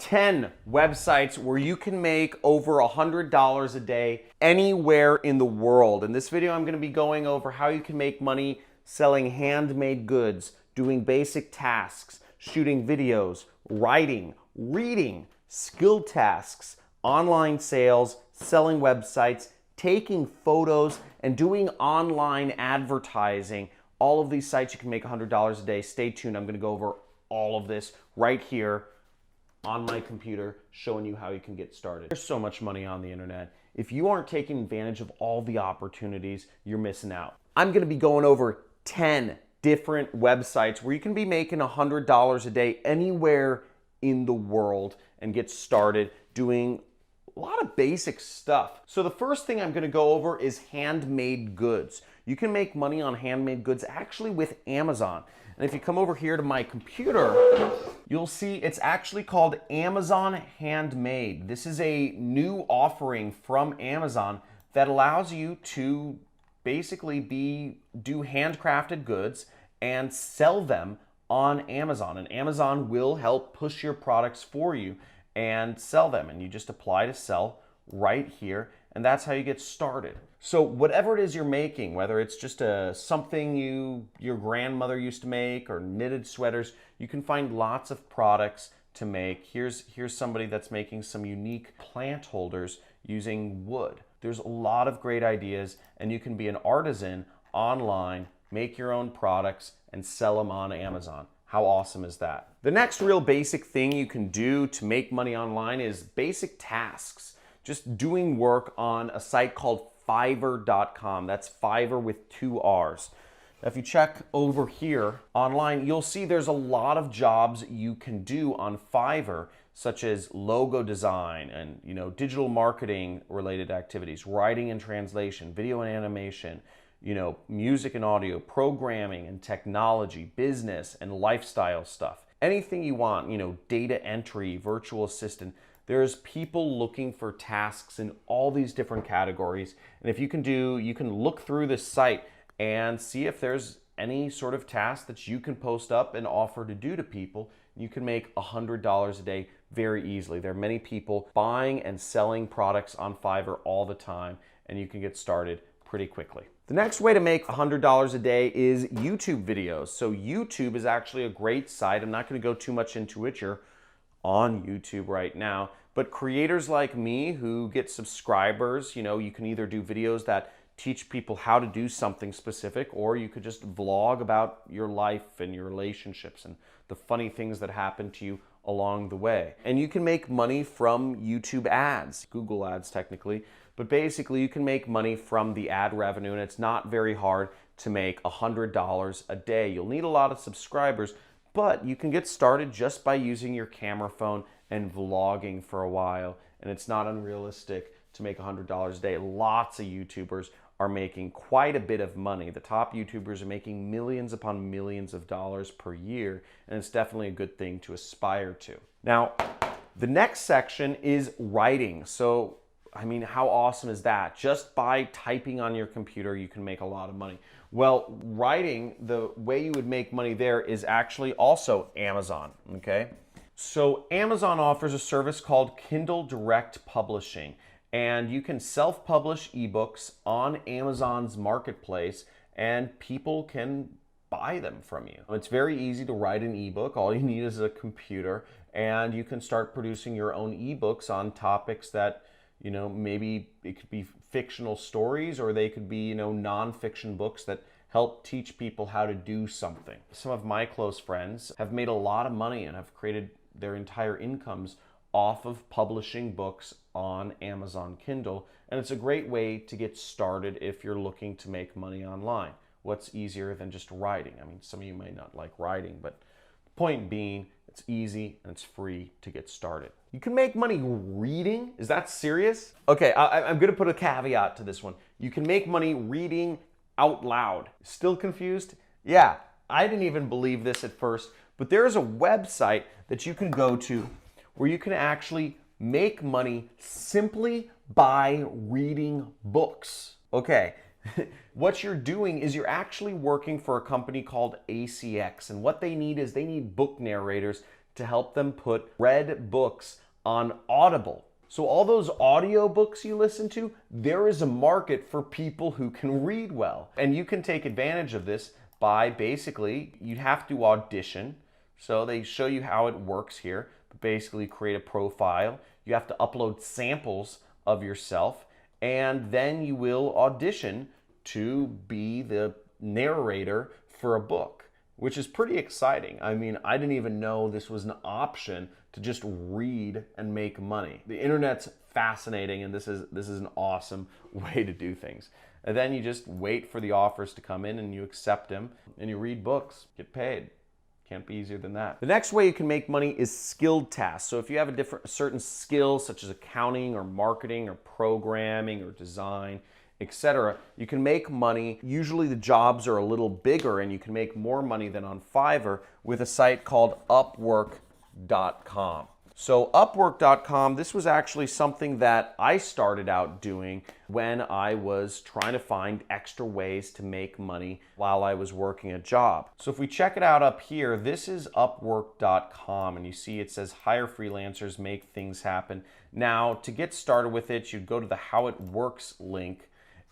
10 websites where you can make over $100 a day anywhere in the world. In this video, I'm going to be going over how you can make money selling handmade goods, doing basic tasks, shooting videos, writing, reading, skill tasks, online sales, selling websites, taking photos, and doing online advertising. All of these sites you can make $100 a day. Stay tuned. I'm going to go over all of this right here on my computer, showing you how you can get started. There's so much money on the internet. If you aren't taking advantage of all the opportunities, you're missing out. I'm going to be going over 10 different websites where you can be making $100 a day anywhere in the world and get started doing a lot of basic stuff. So the first thing I'm going to go over is handmade goods. You can make money on handmade goods actually with Amazon. And if you come over here to my computer, you'll see it's actually called Amazon Handmade. This is a new offering from Amazon that allows you to basically do handcrafted goods and sell them on Amazon. And Amazon will help push your products for you and sell them. And you just apply to sell right here. And that's how you get started. So whatever it is you're making, whether it's just something your grandmother used to make or knitted sweaters, you can find lots of products to make. Here's somebody that's making some unique plant holders using wood. There's a lot of great ideas, and you can be an artisan online, make your own products, and sell them on Amazon. How awesome is that? The next real basic thing you can do to make money online is basic tasks. Just doing work on a site called Fiverr.com. That's Fiverr with 2 R's. Now, if you check over here online, you'll see there's a lot of jobs you can do on Fiverr, such as logo design and digital marketing related activities, writing and translation, video and animation, music and audio, programming and technology, business and lifestyle stuff. Anything you want, data entry, virtual assistant. There's people looking for tasks in all these different categories. And if you can look through this site and see if there's any sort of task that you can post up and offer to do to people. You can make $100 a day very easily. There are many people buying and selling products on Fiverr all the time, and you can get started pretty quickly. The next way to make $100 a day is YouTube videos. So YouTube is actually a great site. I'm not going to go too much into it. You're on YouTube right now. But creators like me who get subscribers, you can either do videos that teach people how to do something specific, or you could just vlog about your life and your relationships and the funny things that happen to you along the way. And you can make money from YouTube ads, Google ads technically, but basically you can make money from the ad revenue, and it's not very hard to make $100 a day. You'll need a lot of subscribers, but you can get started just by using your camera phone and vlogging for a while, and it's not unrealistic to make $100 a day. Lots of YouTubers are making quite a bit of money. The top YouTubers are making millions upon millions of dollars per year, and it's definitely a good thing to aspire to. Now, the next section is writing. So, how awesome is that? Just by typing on your computer, you can make a lot of money. Well, writing, the way you would make money there is actually also Amazon, okay? So Amazon offers a service called Kindle Direct Publishing, and you can self-publish ebooks on Amazon's marketplace, and people can buy them from you. It's very easy to write an ebook. All you need is a computer, and you can start producing your own ebooks on topics that, maybe it could be fictional stories, or they could be, non-fiction books that help teach people how to do something. Some of my close friends have made a lot of money and have created their entire incomes off of publishing books on Amazon Kindle, and it's a great way to get started if you're looking to make money online. What's easier than just writing? Some of you may not like writing, but the point being, it's easy and it's free to get started. You can make money reading. Is that serious? Okay, I'm gonna put a caveat to this one. You can make money reading out loud. Still confused? Yeah, I didn't even believe this at first, but there is a website that you can go to where you can actually make money simply by reading books. Okay, what you're doing is you're actually working for a company called ACX, and what they need is they need book narrators to help them put read books on Audible. So all those audiobooks you listen to, there is a market for people who can read well. And you can take advantage of this by basically, you have to audition. So they show you how it works here, but basically create a profile. You have to upload samples of yourself, and then you will audition to be the narrator for a book, which is pretty exciting. I mean, I didn't even know this was an option to just read and make money. The internet's fascinating, and this is an awesome way to do things. And then you just wait for the offers to come in and you accept them and you read books, get paid. Can't be easier than that. The next way you can make money is skilled tasks. So if you have a certain skill such as accounting or marketing or programming or design, etc., you can make money. Usually the jobs are a little bigger and you can make more money than on Fiverr with a site called Upwork.com. So Upwork.com, this was actually something that I started out doing when I was trying to find extra ways to make money while I was working a job. So if we check it out up here, this is Upwork.com, and you see it says hire freelancers, make things happen. Now, to get started with it, you'd go to the How It Works link,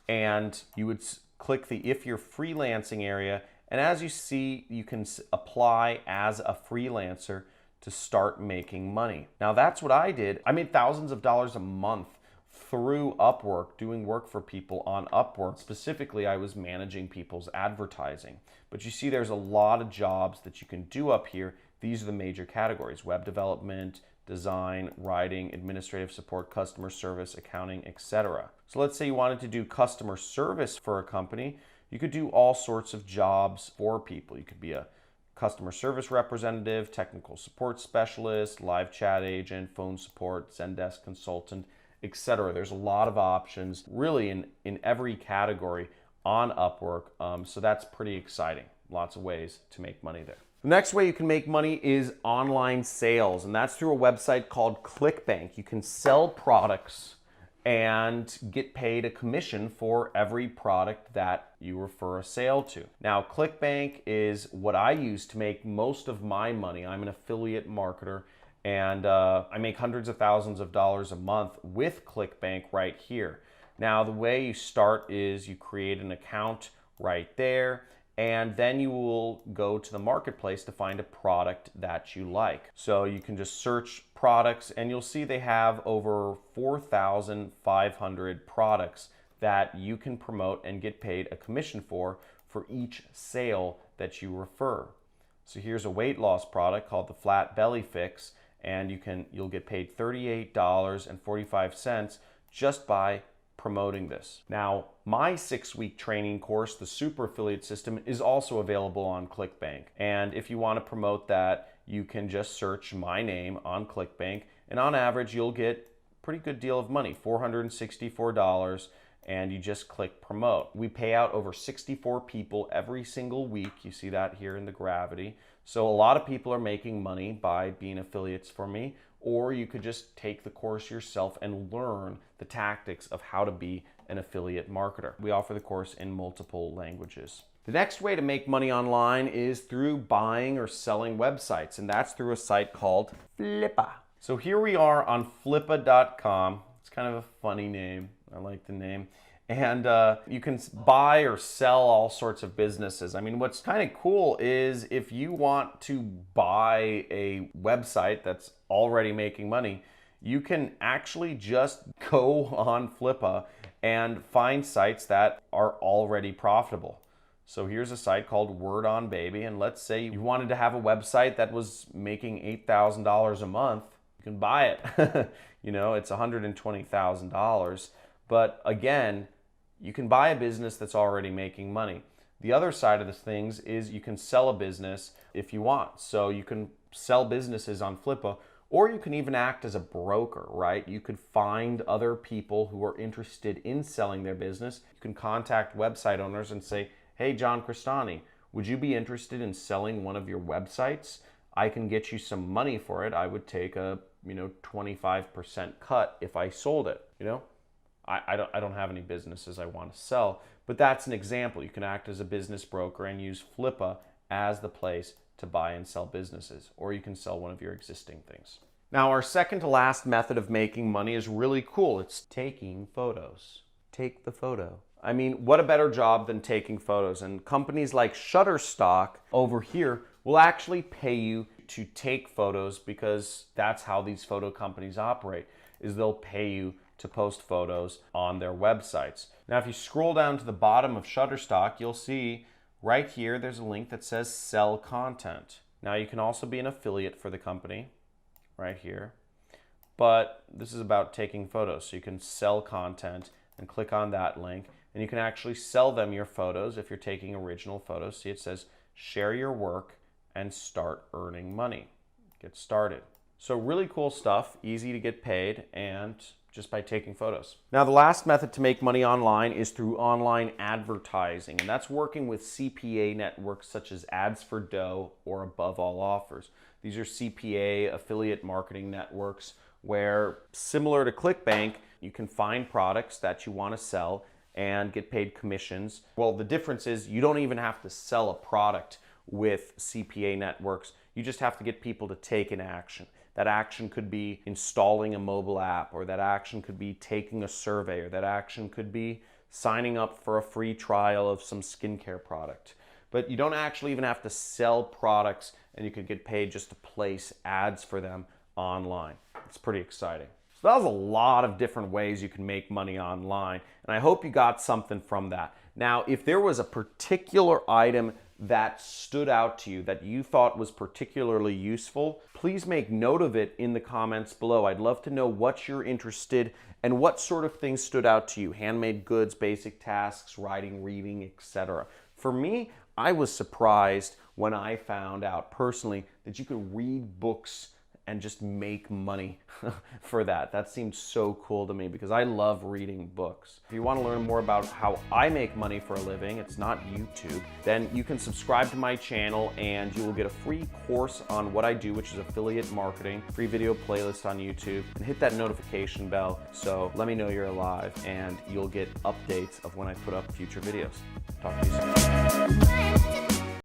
and you would click the If You're Freelancing area, and as you see, you can apply as a freelancer to start making money. Now that's what I did. I made thousands of dollars a month through Upwork, doing work for people on Upwork. Specifically, I was managing people's advertising. But you see there's a lot of jobs that you can do up here. These are the major categories: web development, design, writing, administrative support, customer service, accounting, etc. So let's say you wanted to do customer service for a company. You could do all sorts of jobs for people. You could be a customer service representative, technical support specialist, live chat agent, phone support, Zendesk consultant, etc. There's a lot of options really in every category on Upwork. So that's pretty exciting. Lots of ways to make money there. The next way you can make money is online sales, and that's through a website called ClickBank. You can sell products and get paid a commission for every product that you refer a sale to. Now, ClickBank is what I use to make most of my money. I'm an affiliate marketer, and I make hundreds of thousands of dollars a month with ClickBank right here. Now, the way you start is you create an account right there, and then you will go to the marketplace to find a product that you like. So you can just search products, and you'll see they have over 4,500 products that you can promote and get paid a commission for each sale that you refer. So here's a weight loss product called the Flat Belly Fix, and you'll get paid $38.45 just by promoting this. Now, my 6-week training course, the Super Affiliate System, is also available on ClickBank. And if you want to promote that, you can just search my name on ClickBank, and on average, you'll get a pretty good deal of money, $464, and you just click promote. We pay out over 64 people every single week. You see that here in the gravity. So a lot of people are making money by being affiliates for me, or you could just take the course yourself and learn the tactics of how to be an affiliate marketer. We offer the course in multiple languages. The next way to make money online is through buying or selling websites, and that's through a site called Flippa. So here we are on Flippa.com. It's kind of a funny name. I like the name. And you can buy or sell all sorts of businesses. I mean, what's kind of cool is if you want to buy a website that's already making money, you can actually just go on Flippa and find sites that are already profitable. So here's a site called Word On Baby, and let's say you wanted to have a website that was making $8,000 a month, you can buy it. You know, it's $120,000. But again, you can buy a business that's already making money. The other side of this things is you can sell a business if you want. So you can sell businesses on Flippa, or you can even act as a broker, right? You could find other people who are interested in selling their business. You can contact website owners and say, hey, John Crestani, would you be interested in selling one of your websites? I can get you some money for it. I would take a 25% cut if I sold it. I don't have any businesses I want to sell, but that's an example. You can act as a business broker and use Flippa as the place to buy and sell businesses, or you can sell one of your existing things. Now, our second to last method of making money is really cool. It's taking photos. Take the photo. I mean, what a better job than taking photos? And companies like Shutterstock over here will actually pay you to take photos, because that's how these photo companies operate, is they'll pay you to post photos on their websites. Now, if you scroll down to the bottom of Shutterstock, you'll see right here, there's a link that says sell content. Now, you can also be an affiliate for the company right here, but this is about taking photos. So you can sell content and click on that link, and you can actually sell them your photos if you're taking original photos. See, it says share your work and start earning money. Get started. So really cool stuff, easy to get paid, and just by taking photos. Now, the last method to make money online is through online advertising, and that's working with CPA networks such as Ads for Dough or Above All Offers. These are CPA affiliate marketing networks where, similar to ClickBank, you can find products that you want to sell and get paid commissions. Well, the difference is you don't even have to sell a product with CPA networks. You just have to get people to take an action. That action could be installing a mobile app, or that action could be taking a survey, or that action could be signing up for a free trial of some skincare product. But you don't actually even have to sell products, and you could get paid just to place ads for them online. It's pretty exciting. So that was a lot of different ways you can make money online, and I hope you got something from that. Now, if there was a particular item that stood out to you, that you thought was particularly useful, please make note of it in the comments below. I'd love to know what you're interested and what sort of things stood out to you. Handmade goods, basic tasks, writing, reading, etc. For me, I was surprised when I found out personally that you could read books and just make money for that. That seemed so cool to me because I love reading books. If you want to learn more about how I make money for a living, it's not YouTube, then you can subscribe to my channel and you will get a free course on what I do, which is affiliate marketing, free video playlist on YouTube, and hit that notification bell so let me know you're alive and you'll get updates of when I put up future videos. Talk to you soon.